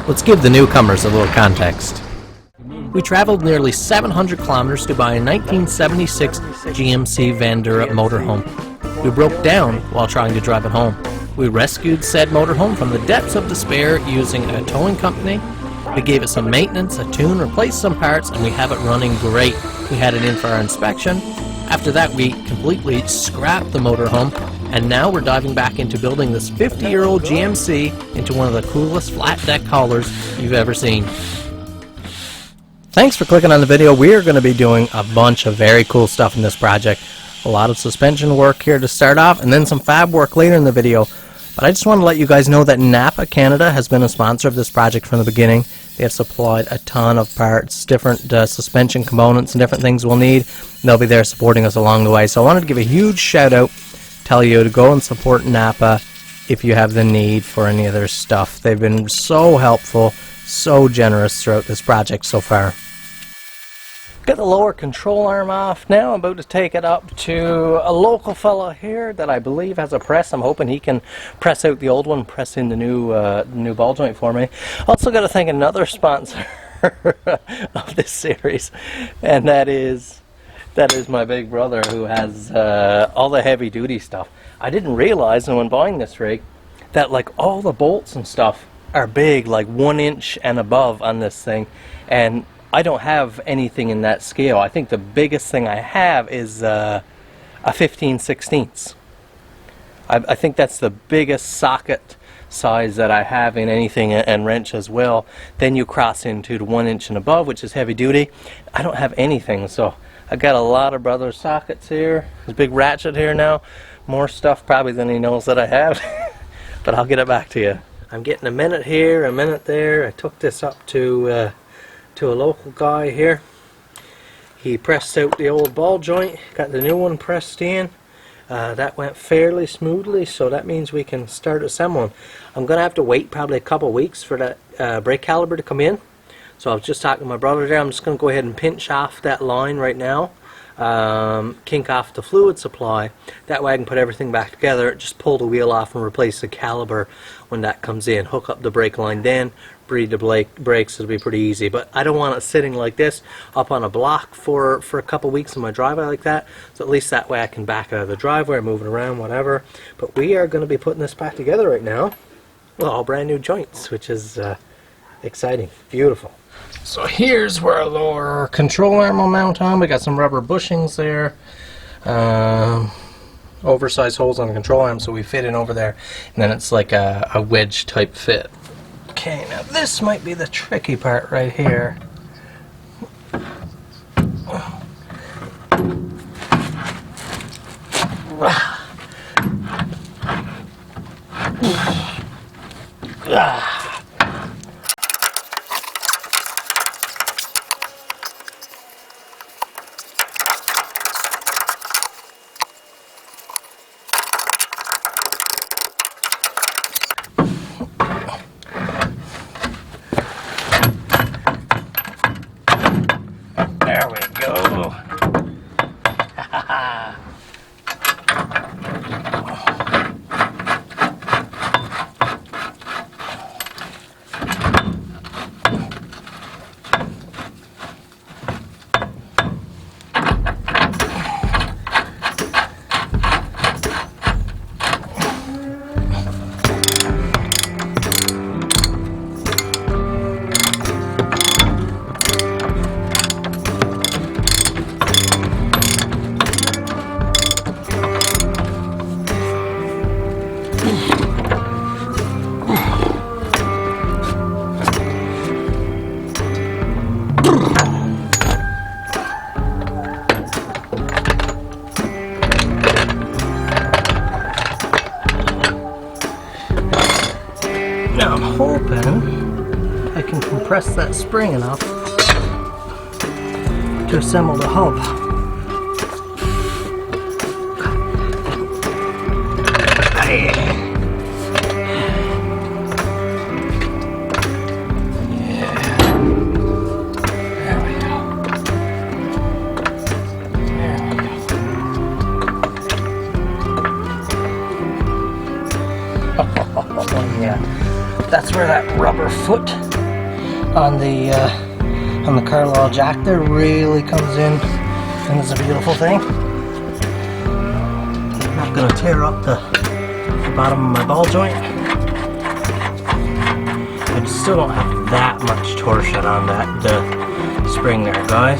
Let's give the newcomers a little context. We traveled nearly 700 kilometers to buy a 1976 GMC Vandura motorhome. We broke down while trying to drive it home. We rescued said motorhome from the depths of despair using a towing company. We gave it some maintenance, a tune, replaced some parts, and we have it running great. We had it in for our inspection. After that, we completely scrapped the motorhome, and now we're diving back into building this 50-year-old GMC into one of the coolest flat deck haulers you've ever seen. Thanks for clicking on the video. We are going to be doing a bunch of very cool stuff in this project. A lot of suspension work here to start off, and then some fab work later in the video. But I just want to let you guys know that Napa Canada has been a sponsor of this project from the beginning. They have supplied a ton of parts, different suspension components and different things we'll need. And they'll be there supporting us along the way. So I wanted to give a huge shout out, tell you to go and support Napa if you have the need for any of their stuff. They've been so helpful, so generous throughout this project so far. Got the lower control arm off now. I'm about to take it up to a local fella here that I believe has a press. I'm hoping he can press out the old one, press in the new ball joint for me. Also got to thank another sponsor of this series, and that is my big brother, who has all the heavy duty stuff. I didn't realize when buying this rig that like all the bolts and stuff are big, like 1 inch and above on this thing, and I don't have anything in that scale. I think the biggest thing I have is a 15/16. I think that's the biggest socket size that I have in anything, and wrench as well. Then you cross into the 1 inch and above, which is heavy duty. I don't have anything, so I got a lot of brother sockets here. There's a big ratchet here now. More stuff probably than he knows that I have. But I'll get it back to you. I'm getting a minute here, a minute there. I took this up to a local guy here. He pressed out the old ball joint, got the new one pressed in. That went fairly smoothly, so that means we can start assembling. I'm going to have to wait probably a couple of weeks for that brake caliper to come in. So I was just talking to my brother there. I'm just going to go ahead and pinch off that line right now, kink off the fluid supply. That way I can put everything back together, just pull the wheel off and replace the caliper when that comes in. Hook up the brake line, then breed the brakes. It'll be pretty easy, but I don't want it sitting like this up on a block for a couple weeks in my driveway like that. So at least that way I can back out of the driveway, move it around, whatever. But we are going to be putting this back together right now. Well, all brand new joints, which is exciting, beautiful. So here's where our lower control arm will mount on. We got some rubber bushings there, oversized holes on the control arm, so we fit in over there, and then it's like a wedge type fit. Okay, now this might be the tricky part right here. There we go. Now I'm hoping I can compress that spring enough to assemble the hub. Yeah, that's where that rubber foot on the Carlisle jack there really comes in and is a beautiful thing. I'm not going to tear up the bottom of my ball joint. I still don't have that much torsion on that spring there, guys.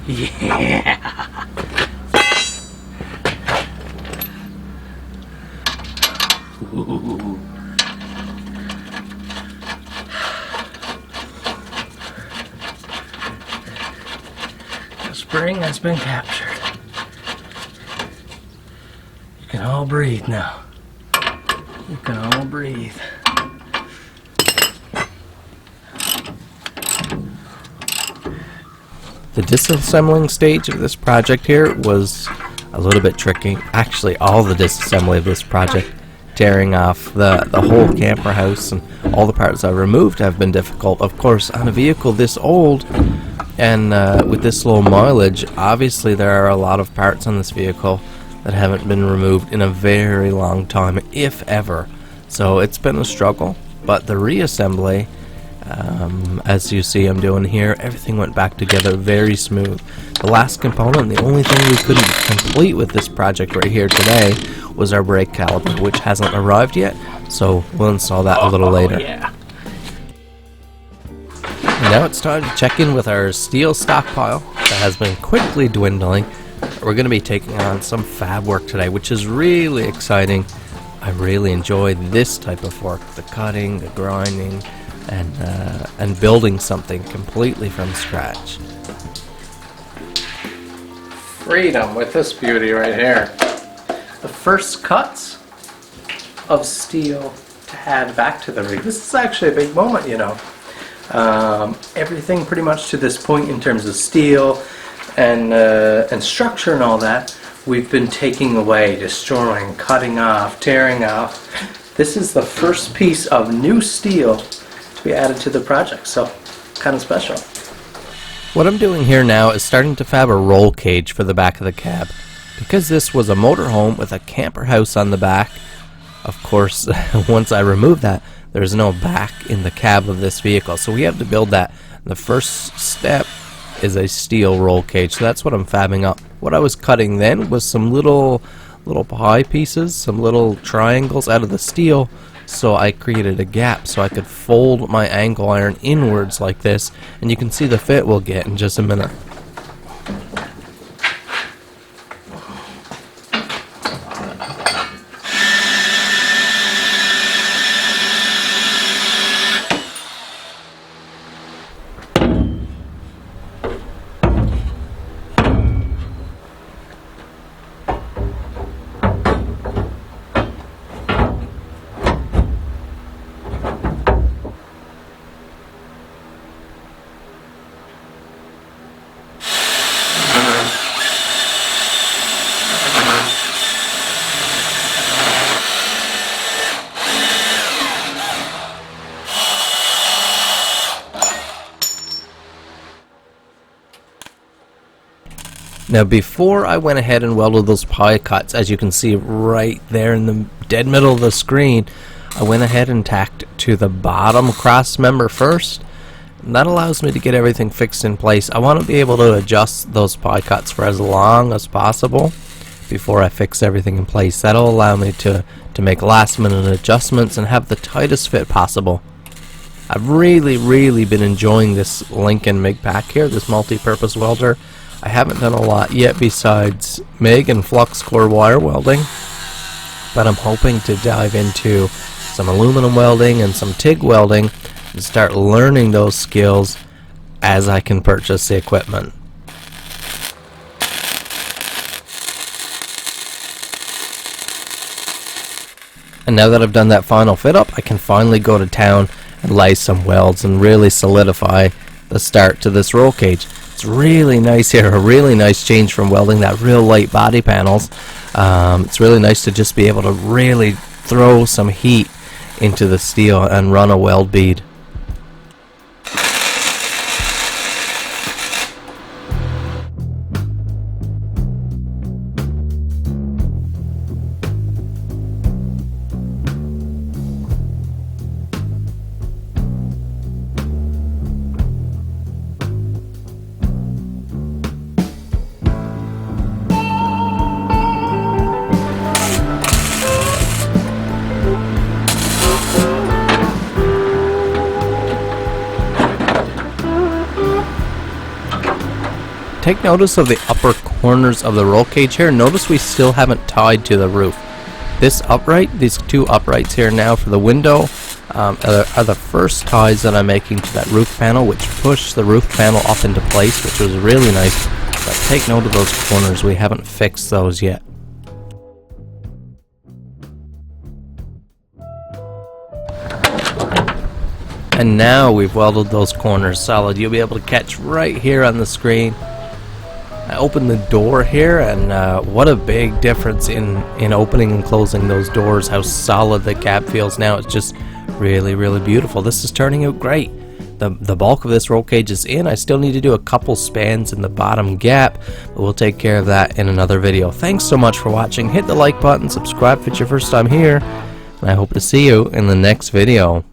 Yeah. Ooh. The spring has been captured. You can all breathe now. You can all breathe. The disassembling stage of this project here was a little bit tricky. Actually, all the disassembly of this project, tearing off the whole camper house and all the parts I removed have been difficult. Of course, on a vehicle this old and with this low mileage, obviously there are a lot of parts on this vehicle that haven't been removed in a very long time, if ever. So it's been a struggle, but the reassembly, as you see I'm doing here, everything went back together very smooth. The last component, the only thing we couldn't complete with this project right here today, was our brake caliper, which hasn't arrived yet, so we'll install that a little later. Yeah. Now it's time to check in with our steel stockpile that has been quickly dwindling. We're going to be taking on some fab work today, which is really exciting. I really enjoy this type of work, the cutting, the grinding, and building something completely from scratch. Freedom with this beauty right here. The first cuts of steel to add back to the rig. This is actually a big moment, you know. Everything pretty much to this point in terms of steel and structure and all that, we've been taking away, destroying, cutting off, tearing off. This is the first piece of new steel to be added to the project, so kind of special. What I'm doing here now is starting to fab a roll cage for the back of the cab. Because this was a motorhome with a camper house on the back, of course, once I remove that, there's no back in the cab of this vehicle, so we have to build that. The first step is a steel roll cage, so that's what I'm fabbing up. What I was cutting then was some little pie pieces, some little triangles out of the steel, so I created a gap so I could fold my angle iron inwards like this, and you can see the fit we'll get in just a minute. Now before I went ahead and welded those pie cuts, as you can see right there in the dead middle of the screen, I went ahead and tacked to the bottom cross member first, and that allows me to get everything fixed in place. I want to be able to adjust those pie cuts for as long as possible before I fix everything in place. That'll allow me to make last minute adjustments and have the tightest fit possible. I've really been enjoying this Lincoln MIG pack here, this multi-purpose welder. I haven't done a lot yet besides MIG and flux core wire welding, but I'm hoping to dive into some aluminum welding and some TIG welding and start learning those skills as I can purchase the equipment. And now that I've done that final fit up, I can finally go to town and lay some welds and really solidify the start to this roll cage. It's really nice here, a really nice change from welding that real light body panels. It's really nice to just be able to really throw some heat into the steel and run a weld bead. Take notice of the upper corners of the roll cage here. Notice we still haven't tied to the roof. This upright, these two uprights here now for the window, are the first ties that I'm making to that roof panel, which push the roof panel up into place, which was really nice. But take note of those corners, we haven't fixed those yet. And now we've welded those corners solid. You'll be able to catch right here on the screen. I opened the door here, and what a big difference in opening and closing those doors, how solid the gap feels now. It's just really, really beautiful. This is turning out great. The bulk of this roll cage is in. I still need to do a couple spans in the bottom gap, but we'll take care of that in another video. Thanks so much for watching. Hit the like button, subscribe if it's your first time here, and I hope to see you in the next video.